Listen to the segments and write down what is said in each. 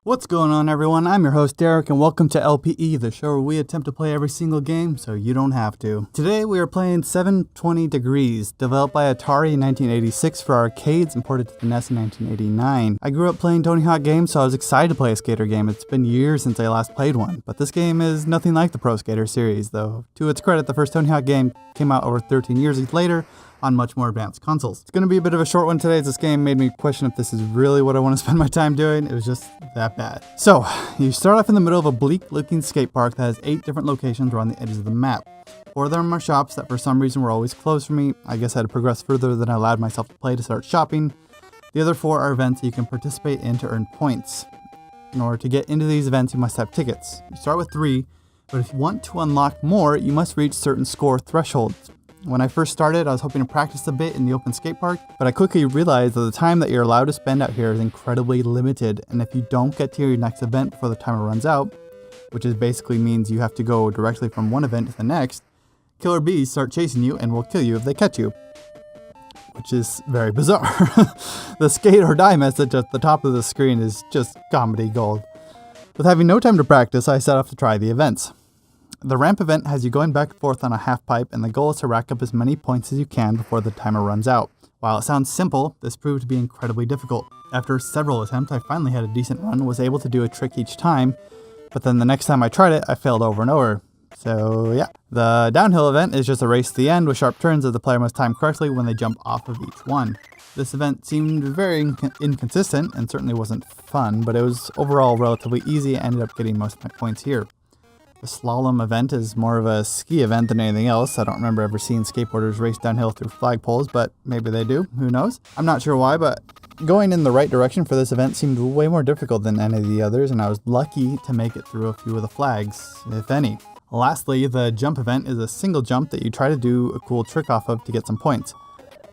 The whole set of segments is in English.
What's going on, everyone? I'm your host Derek, and welcome to LPE, the show where we attempt to play every single game so you don't have to. Today we are playing 720 Degrees, developed by Atari in 1986 for arcades and ported to the NES in 1989. I grew up playing Tony Hawk games, so I was excited to play a skater game. It's been years since I last played one, but this game is nothing like the Pro Skater series, though. To its credit, the first Tony Hawk game came out over 13 years later, on much more advanced consoles. It's going to be a bit of a short one today, as this game made me question if this is really what I want to spend my time doing. It was just that bad. So, you start off in the middle of a bleak looking skate park that has 8 different locations around the edges of the map. 4 of them are shops that for some reason were always closed for me. I guess I had to progress further than I allowed myself to play to start shopping. The other 4 are events that you can participate in to earn points. In order to get into these events, you must have tickets. You start with 3, but if you want to unlock more, you must reach certain score thresholds. When I first started, I was hoping to practice a bit in the open skate park, but I quickly realized that the time that you're allowed to spend out here is incredibly limited, and if you don't get to your next event before the timer runs out, which basically means you have to go directly from one event to the next, killer bees start chasing you and will kill you if they catch you. Which is very bizarre. The skate or die message at the top of the screen is just comedy gold. With having no time to practice, I set off to try the events. The ramp event has you going back and forth on a half pipe, and the goal is to rack up as many points as you can before the timer runs out. While it sounds simple, this proved to be incredibly difficult. After several attempts, I finally had a decent run, was able to do a trick each time, but then the next time I tried it, I failed over and over. So yeah. The downhill event is just a race to the end with sharp turns that the player must time correctly when they jump off of each one. This event seemed very inconsistent and certainly wasn't fun, but it was overall relatively easy and ended up getting most of my points here. The slalom event is more of a ski event than anything else. I don't remember ever seeing skateboarders race downhill through flagpoles, but maybe they do. Who knows? I'm not sure why, but going in the right direction for this event seemed way more difficult than any of the others, and I was lucky to make it through a few of the flags, if any. Lastly, the jump event is a single jump that you try to do a cool trick off of to get some points.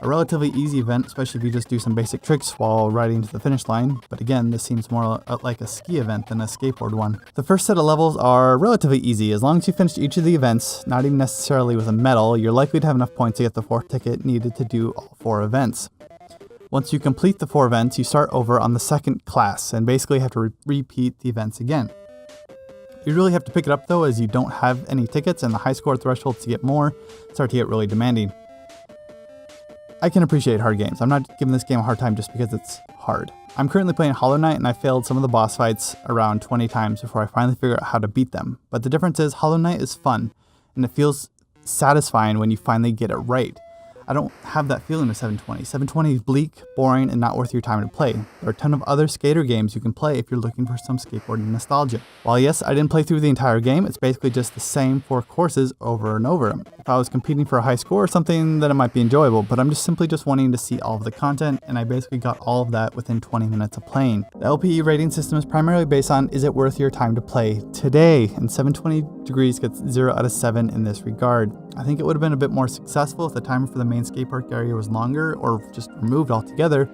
A relatively easy event, especially if you just do some basic tricks while riding to the finish line, but again, this seems more like a ski event than a skateboard one. The first set of levels are relatively easy. As long as you finish each of the events, not even necessarily with a medal, you're likely to have enough points to get the 4th ticket needed to do all 4 events. Once you complete the 4 events, you start over on the second class, and basically have to repeat the events again. You really have to pick it up though, as you don't have any tickets, and the high score thresholds to get more start to get really demanding. I can appreciate hard games. I'm not giving this game a hard time just because it's hard. I'm currently playing Hollow Knight, and I failed some of the boss fights around 20 times before I finally figure out how to beat them. But the difference is Hollow Knight is fun, and it feels satisfying when you finally get it right. I don't have that feeling with 720. 720 is bleak, boring, and not worth your time to play. There are a ton of other skater games you can play if you're looking for some skateboarding nostalgia. While yes, I didn't play through the entire game, it's basically just the same 4 courses over and over. If I was competing for a high score or something, then it might be enjoyable, but I'm just simply wanting to see all of the content, and I basically got all of that within 20 minutes of playing. The LPE rating system is primarily based on, is it worth your time to play today? And 720 Degrees gets 0 out of 7 in this regard. I think it would have been a bit more successful if the timer for the main skate park area was longer or just removed altogether,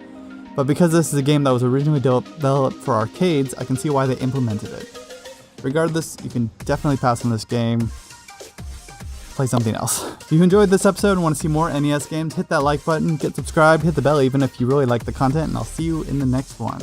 but because this is a game that was originally developed for arcades, I can see why they implemented it. Regardless, you can definitely pass on this game. Play something else. If you enjoyed this episode and want to see more NES games, hit that like button, get subscribed, hit the bell even if you really like the content, and I'll see you in the next one.